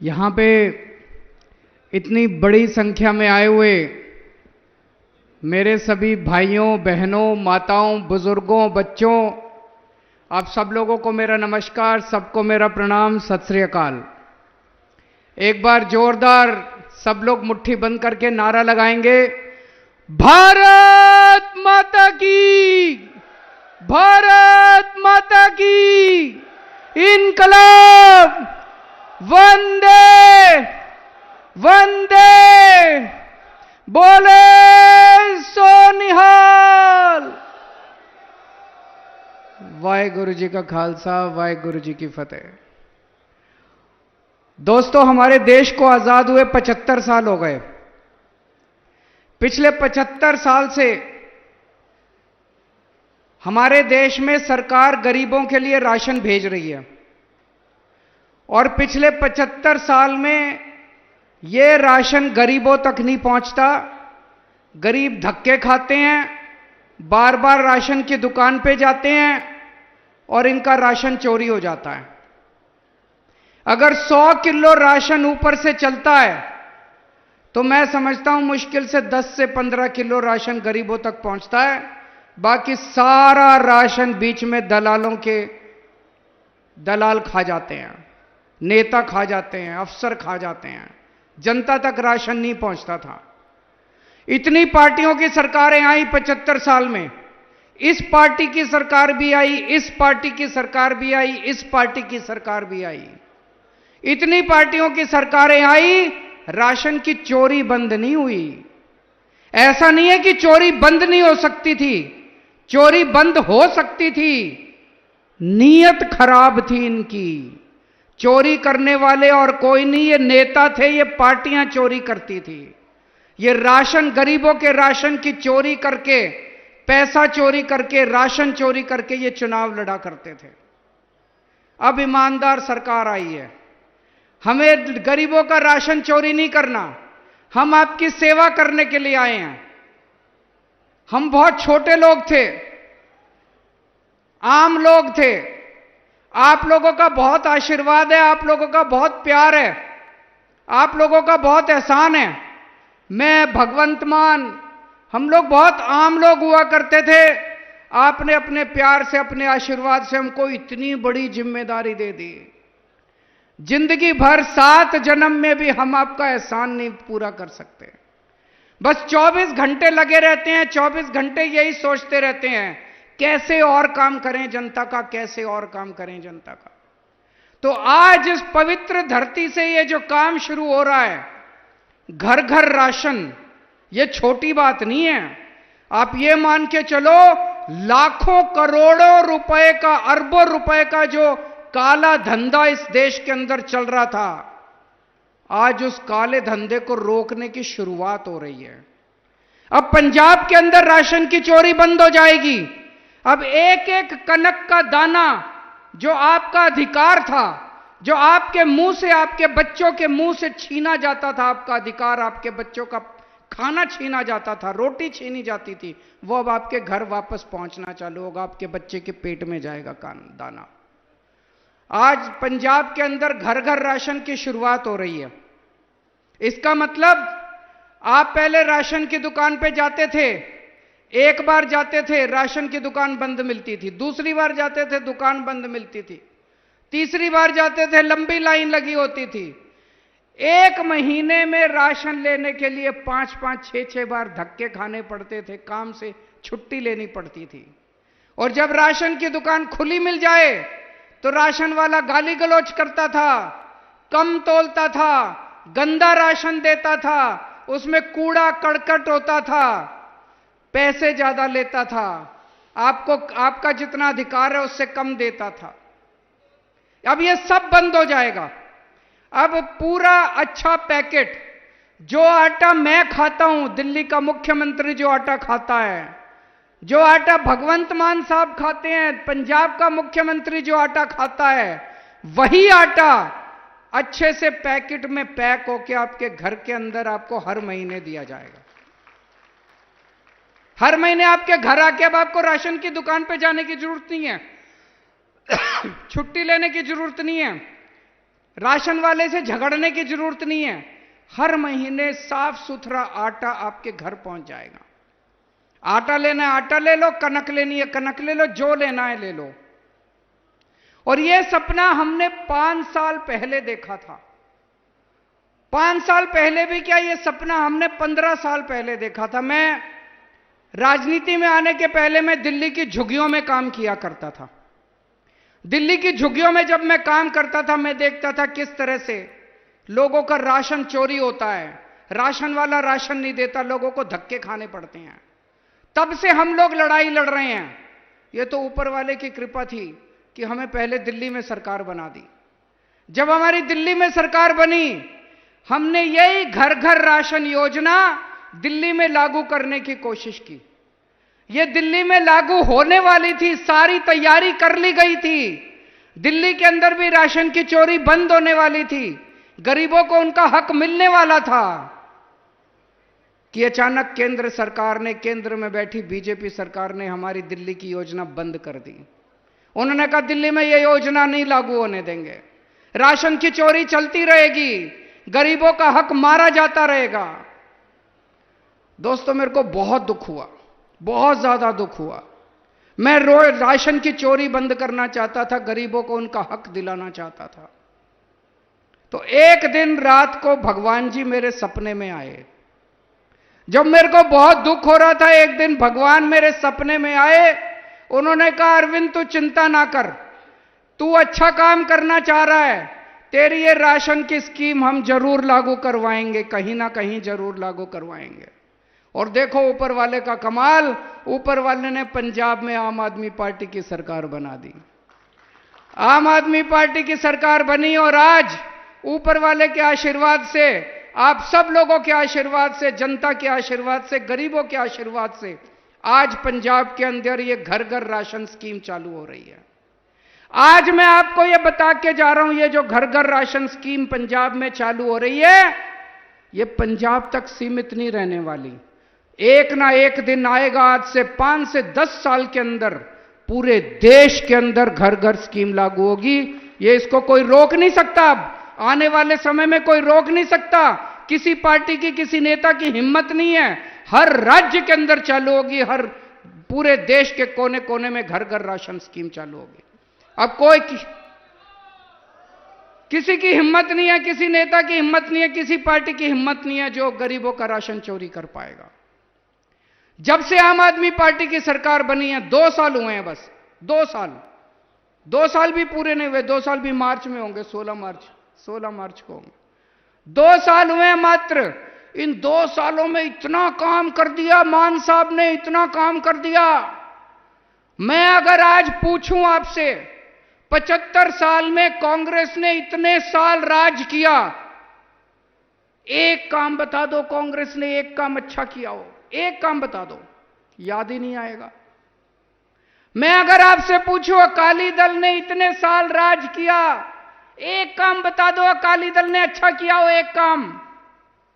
यहाँ पे इतनी बड़ी संख्या में आए हुए मेरे सभी भाइयों, बहनों, माताओं, बुजुर्गों, बच्चों, आप सब लोगों को मेरा नमस्कार, सबको मेरा प्रणाम, सत श्री अकाल। एक बार जोरदार सब लोग मुट्ठी बंद करके नारा लगाएंगे, भारत माता की, भारत माता की, इनकलाब, वंदे वंदे, बोले सो निहाल। वाहेगुरु जी का खालसा, वाहेगुरु जी की फतेह। दोस्तों, हमारे देश को आजाद हुए 75 साल हो गए। पिछले 75 साल से हमारे देश में सरकार गरीबों के लिए राशन भेज रही है और पिछले 75 साल में यह राशन गरीबों तक नहीं पहुंचता। गरीब धक्के खाते हैं, बार बार राशन की दुकान पे जाते हैं और इनका राशन चोरी हो जाता है। अगर 100 किलो राशन ऊपर से चलता है तो मैं समझता हूं मुश्किल से 10 से 15 किलो राशन गरीबों तक पहुंचता है। बाकी सारा राशन बीच में दलाल खा जाते हैं, नेता खा जाते हैं, अफसर खा जाते हैं। जनता तक राशन नहीं पहुंचता था। इतनी पार्टियों की सरकारें आई 75 साल में। इस पार्टी की सरकार भी आई, इस पार्टी की सरकार भी आई, इस पार्टी की सरकार भी आई। इतनी पार्टियों की सरकारें आई, राशन की चोरी बंद नहीं हुई। ऐसा नहीं है कि चोरी बंद नहीं हो सकती थी, चोरी बंद हो सकती थी। नीयत खराब थी इनकी। चोरी करने वाले और कोई नहीं, ये नेता थे, ये पार्टियां चोरी करती थी। ये राशन, गरीबों के राशन की चोरी करके, पैसा चोरी करके, राशन चोरी करके ये चुनाव लड़ा करते थे। अब ईमानदार सरकार आई है। हमें गरीबों का राशन चोरी नहीं करना, हम आपकी सेवा करने के लिए आए हैं। हम बहुत छोटे लोग थे, आम लोग थे। आप लोगों का बहुत आशीर्वाद है, आप लोगों का बहुत प्यार है, आप लोगों का बहुत एहसान है। मैं, भगवंत मान, हम लोग बहुत आम लोग हुआ करते थे। आपने अपने प्यार से, अपने आशीर्वाद से हमको इतनी बड़ी जिम्मेदारी दे दी। जिंदगी भर 7 जन्म में भी हम आपका एहसान नहीं पूरा कर सकते। बस 24 घंटे लगे रहते हैं, 24 घंटे यही सोचते रहते हैं कैसे और काम करें जनता का, कैसे और काम करें जनता का। तो आज इस पवित्र धरती से ये जो काम शुरू हो रहा है, घर घर राशन, ये छोटी बात नहीं है। आप ये मान के चलो, लाखों करोड़ों रुपए का, अरबों रुपए का जो काला धंधा इस देश के अंदर चल रहा था, आज उस काले धंधे को रोकने की शुरुआत हो रही है। अब पंजाब के अंदर राशन की चोरी बंद हो जाएगी। अब एक एक कनक का दाना जो आपका अधिकार था, जो आपके मुंह से, आपके बच्चों के मुंह से छीना जाता था, आपका अधिकार, आपके बच्चों का खाना छीना जाता था, रोटी छीनी जाती थी, वो अब आपके घर वापस पहुंचना चालू होगा, आपके बच्चे के पेट में जाएगा दाना। आज पंजाब के अंदर घर घर राशन की शुरुआत हो रही है। इसका मतलब आप पहले राशन की दुकान पे जाते थे, एक बार जाते थे राशन की दुकान बंद मिलती थी, दूसरी बार जाते थे दुकान बंद मिलती थी, तीसरी बार जाते थे लंबी लाइन लगी होती थी। एक महीने में राशन लेने के लिए 5-5, 6-6 बार धक्के खाने पड़ते थे, काम से छुट्टी लेनी पड़ती थी। और जब राशन की दुकान खुली मिल जाए तो राशन वाला गाली गलौज करता था, कम तोलता था, गंदा राशन देता था, उसमें कूड़ा करकट होता था, पैसे ज्यादा लेता था, आपको आपका जितना अधिकार है उससे कम देता था। अब ये सब बंद हो जाएगा। अब पूरा अच्छा पैकेट, जो आटा मैं खाता हूं, दिल्ली का मुख्यमंत्री जो आटा खाता है, जो आटा भगवंत मान साहब खाते हैं, पंजाब का मुख्यमंत्री जो आटा खाता है, वही आटा अच्छे से पैकेट में पैक होके आपके घर के अंदर आपको हर महीने दिया जाएगा। हर महीने आपके घर आके अब आपको राशन की दुकान पे जाने की जरूरत नहीं है, छुट्टी लेने की जरूरत नहीं है। राशन वाले से झगड़ने की जरूरत नहीं है। हर महीने साफ सुथरा आटा आपके घर पहुंच जाएगा। आटा लेना है आटा ले लो, कनक लेनी है कनक ले लो, जो लेना है ले लो। और यह सपना हमने 5 साल पहले देखा था। 5 साल पहले भी क्या, यह सपना हमने 15 साल पहले देखा था। मैं राजनीति में आने के पहले मैं दिल्ली की झुग्गियों में काम किया करता था। दिल्ली की झुग्गियों में जब मैं काम करता था, मैं देखता था किस तरह से लोगों का राशन चोरी होता है। राशन वाला राशन नहीं देता, लोगों को धक्के खाने पड़ते हैं। तब से हम लोग लड़ाई लड़ रहे हैं। यह तो ऊपर वाले की कृपा थी कि हमें पहले दिल्ली में सरकार बना दी। जब हमारी दिल्ली में सरकार बनी, हमने यही घर घर राशन योजना दिल्ली में लागू करने की कोशिश की। यह दिल्ली में लागू होने वाली थी, सारी तैयारी कर ली गई थी। दिल्ली के अंदर भी राशन की चोरी बंद होने वाली थी, गरीबों को उनका हक मिलने वाला था कि अचानक केंद्र सरकार ने, केंद्र में बैठी बीजेपी सरकार ने हमारी दिल्ली की योजना बंद कर दी। उन्होंने कहा दिल्ली में यह योजना नहीं लागू होने देंगे, राशन की चोरी चलती रहेगी, गरीबों का हक मारा जाता रहेगा। दोस्तों, मेरे को बहुत दुख हुआ, बहुत ज्यादा दुख हुआ। मैं रोज राशन की चोरी बंद करना चाहता था, गरीबों को उनका हक दिलाना चाहता था। तो एक दिन रात को भगवान जी मेरे सपने में आए। जब मेरे को बहुत दुख हो रहा था, एक दिन भगवान मेरे सपने में आए। उन्होंने कहा अरविंद तू चिंता ना कर, तू अच्छा काम करना चाह रहा है, तेरी ये राशन की स्कीम हम जरूर लागू करवाएंगे, कहीं ना कहीं जरूर लागू करवाएंगे। और देखो ऊपर वाले का कमाल, ऊपर वाले ने पंजाब में आम आदमी पार्टी की सरकार बना दी। आम आदमी पार्टी की सरकार बनी और आज ऊपर वाले के आशीर्वाद से, आप सब लोगों के आशीर्वाद से, जनता के आशीर्वाद से, गरीबों के आशीर्वाद से आज पंजाब के अंदर ये घर घर राशन स्कीम चालू हो रही है। आज मैं आपको ये बता के जा रहा हूं, ये जो घर घर राशन स्कीम पंजाब में चालू हो रही है, ये पंजाब तक सीमित नहीं रहने वाली। एक ना एक दिन आएगा, आज से 5 से 10 साल के अंदर पूरे देश के अंदर घर घर स्कीम लागू होगी। ये इसको कोई रोक नहीं सकता। अब आने वाले समय में कोई रोक नहीं सकता। किसी पार्टी की, किसी नेता की हिम्मत नहीं है। हर राज्य के अंदर चालू होगी, हर पूरे देश के कोने कोने में घर घर राशन स्कीम चालू होगी। अब कोई किसी की हिम्मत नहीं है, किसी नेता की हिम्मत नहीं है, किसी पार्टी की हिम्मत नहीं है जो गरीबों का राशन चोरी कर पाएगा। जब से आम आदमी पार्टी की सरकार बनी है, 2 साल हुए हैं बस, 2 साल, 2 साल भी पूरे नहीं हुए, 2 साल भी मार्च में होंगे, 16 मार्च को होंगे। 2 साल हुए मात्र। इन 2 सालों में इतना काम कर दिया मान साहब ने, इतना काम कर दिया। मैं अगर आज पूछूं आपसे, 75 साल में कांग्रेस ने इतने साल राज किया, एक काम बता दो कांग्रेस ने एक काम अच्छा किया हो, एक काम बता दो, याद ही नहीं आएगा। मैं अगर आपसे पूछूं अकाली दल ने इतने साल राज किया, एक काम बता दो अकाली दल ने अच्छा किया हो, एक काम,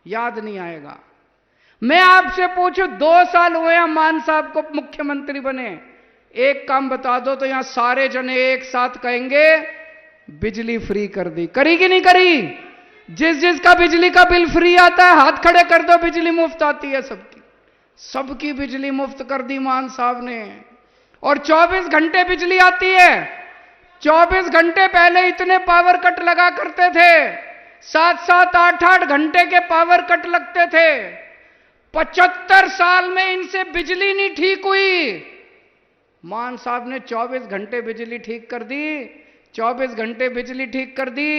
याद नहीं आएगा। मैं आपसे पूछूं 2 साल हुए हैं मान साहब को मुख्यमंत्री बने, एक काम बता दो, तो यहां सारे जने एक साथ कहेंगे बिजली फ्री कर दी। करी कि नहीं करी? जिस जिसका बिजली का बिल फ्री आता है हाथ खड़े कर दो, बिजली मुफ्त आती है सबकी। सबकी बिजली मुफ्त कर दी मान साहब ने। और 24 घंटे बिजली आती है। 24 घंटे पहले इतने पावर कट लगा करते थे, 7-7, 8-8 घंटे के पावर कट लगते थे। 75 साल में इनसे बिजली नहीं ठीक हुई। मान साहब ने 24 घंटे बिजली ठीक कर दी, 24 घंटे बिजली ठीक कर दी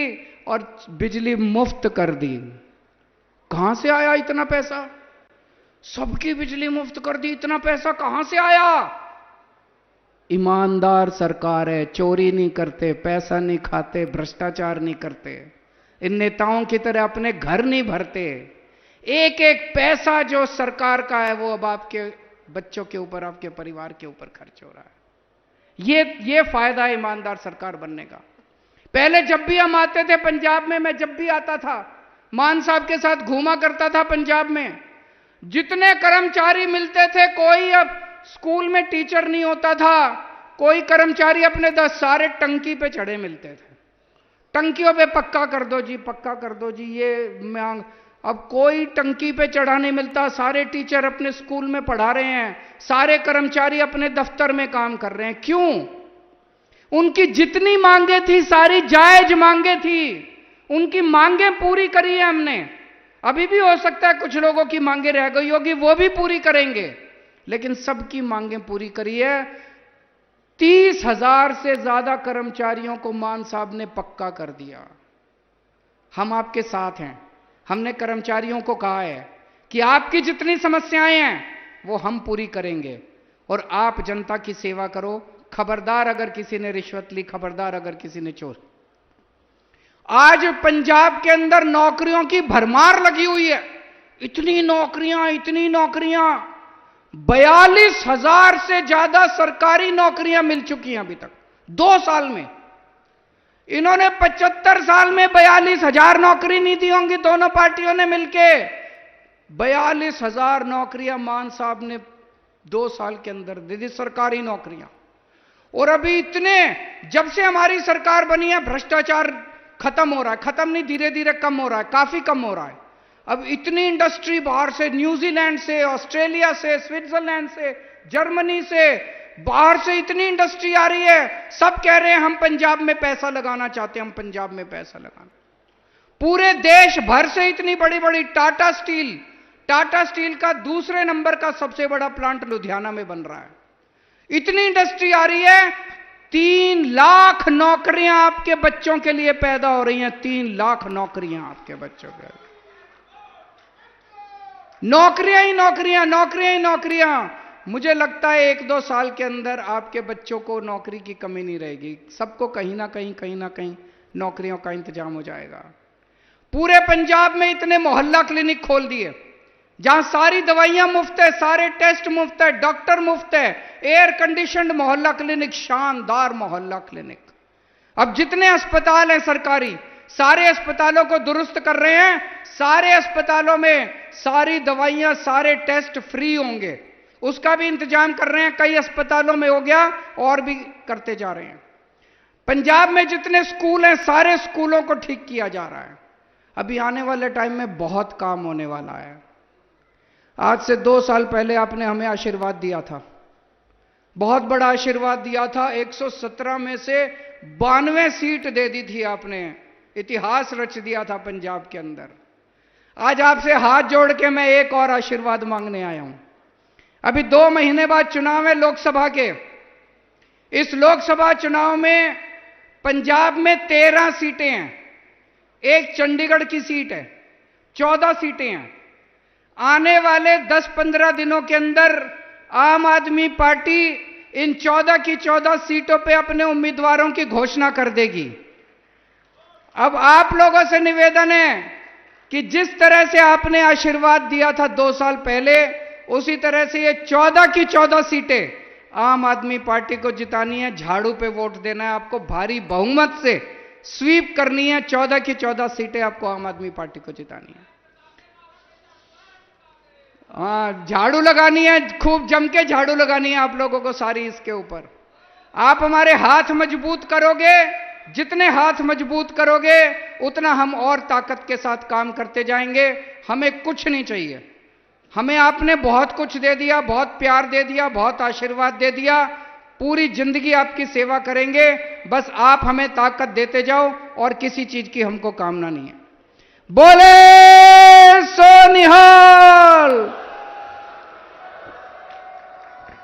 और बिजली मुफ्त कर दी। कहां से आया इतना पैसा? सबकी बिजली मुफ्त कर दी, इतना पैसा कहां से आया? ईमानदार सरकार है, चोरी नहीं करते, पैसा नहीं खाते, भ्रष्टाचार नहीं करते, इन नेताओं की तरह अपने घर नहीं भरते। एक एक पैसा जो सरकार का है वो अब आपके बच्चों के ऊपर, आपके परिवार के ऊपर खर्च हो रहा है। ये फायदा है ईमानदार सरकार बनने का। पहले जब भी हम आते थे पंजाब में, मैं जब भी आता था मान साहब के साथ घूमा करता था पंजाब में, जितने कर्मचारी मिलते थे, कोई अब स्कूल में टीचर नहीं होता था, कोई कर्मचारी अपने 10 सारे टंकी पे चढ़े मिलते थे। टंकियों पे पक्का कर दो जी, पक्का कर दो जी, ये मांग। अब कोई टंकी पे चढ़ा नहीं मिलता, सारे टीचर अपने स्कूल में पढ़ा रहे हैं, सारे कर्मचारी अपने दफ्तर में काम कर रहे हैं। क्यों? उनकी जितनी मांगे थी सारी जायज मांगे थी, उनकी मांगे पूरी करी है हमने। अभी भी हो सकता है कुछ लोगों की मांगे रह गई होगी, वो भी पूरी करेंगे, लेकिन सबकी मांगे पूरी करी है। 30,000 से ज्यादा कर्मचारियों को मान साहब ने पक्का कर दिया। हम आपके साथ हैं। हमने कर्मचारियों को कहा है कि आपकी जितनी समस्याएं हैं वो हम पूरी करेंगे, और आप जनता की सेवा करो। खबरदार अगर किसी ने रिश्वत ली, खबरदार अगर किसी ने चोर। आज पंजाब के अंदर नौकरियों की भरमार लगी हुई है, इतनी नौकरियां, इतनी नौकरियां। 42,000 से ज्यादा सरकारी नौकरियां मिल चुकी हैं अभी तक 2 साल में। इन्होंने 75 साल में 42,000 नौकरी नहीं दी होंगी, दोनों पार्टियों ने मिलके 42,000 नौकरियां मान साहब ने 2 साल के अंदर दे दी, सरकारी नौकरियां। और अभी इतने, जब से हमारी सरकार बनी है भ्रष्टाचार खत्म हो रहा है, खत्म नहीं, धीरे धीरे कम हो रहा है, काफी कम हो रहा है। अब इतनी इंडस्ट्री बाहर से, न्यूजीलैंड से, ऑस्ट्रेलिया से, स्विट्जरलैंड से, जर्मनी से, बाहर से इतनी इंडस्ट्री आ रही है। सब कह रहे हैं हम पंजाब में पैसा लगाना चाहते हैं, हम पंजाब में पैसा लगाना। पूरे देश भर से इतनी बड़ी बड़ी टाटा स्टील का दूसरे नंबर का सबसे बड़ा प्लांट लुधियाना में बन रहा है। इतनी इंडस्ट्री आ रही है, 3 लाख नौकरियां आपके बच्चों के लिए पैदा हो रही हैं। 3 लाख नौकरियां आपके बच्चों के लिए, नौकरियां ही नौकरियां, नौकरियां ही नौकरियां। मुझे लगता है 1-2 साल के अंदर आपके बच्चों को नौकरी की कमी नहीं रहेगी। सबको कहीं ना कहीं नौकरियों का इंतजाम हो जाएगा। पूरे पंजाब में इतने मोहल्ला क्लिनिक खोल दिए जहां सारी दवाइयां मुफ्त है, सारे टेस्ट मुफ्त है, डॉक्टर मुफ्त है, एयर कंडीशनड मोहल्ला क्लिनिक, शानदार मोहल्ला क्लिनिक। अब जितने अस्पताल हैं सरकारी, सारे अस्पतालों को दुरुस्त कर रहे हैं। सारे अस्पतालों में सारी दवाइयां, सारे टेस्ट फ्री होंगे, उसका भी इंतजाम कर रहे हैं। कई अस्पतालों में हो गया, और भी करते जा रहे हैं। पंजाब में जितने स्कूल हैं सारे स्कूलों को ठीक किया जा रहा है। अभी आने वाले टाइम में बहुत काम होने वाला है। आज से 2 साल पहले आपने हमें आशीर्वाद दिया था, बहुत बड़ा आशीर्वाद दिया था। 117 में से 92 सीट दे दी थी आपने, इतिहास रच दिया था पंजाब के अंदर। आज आपसे हाथ जोड़ के मैं एक और आशीर्वाद मांगने आया हूं। अभी 2 महीने बाद चुनाव है लोकसभा के। इस लोकसभा चुनाव में पंजाब में 13 सीटें हैं, एक चंडीगढ़ की सीट है, 14 सीटें हैं। आने वाले 10-15 दिनों के अंदर आम आदमी पार्टी इन 14 की 14 सीटों पे अपने उम्मीदवारों की घोषणा कर देगी। अब आप लोगों से निवेदन है कि जिस तरह से आपने आशीर्वाद दिया था 2 साल पहले, उसी तरह से ये 14 की 14 सीटें आम आदमी पार्टी को जितानी है। झाड़ू पे वोट देना है आपको, भारी बहुमत से स्वीप करनी है। 14 की 14 सीटें आपको आम आदमी पार्टी को जितानी है। हाँ, झाड़ू लगानी है, खूब जम के झाड़ू लगानी है आप लोगों को सारी इसके ऊपर। आप हमारे हाथ मजबूत करोगे, जितने हाथ मजबूत करोगे उतना हम और ताकत के साथ काम करते जाएंगे। हमें कुछ नहीं चाहिए, हमें आपने बहुत कुछ दे दिया, बहुत प्यार दे दिया, बहुत आशीर्वाद दे दिया। पूरी जिंदगी आपकी सेवा करेंगे, बस आप हमें ताकत देते जाओ और किसी चीज की हमको कामना नहीं है। बोले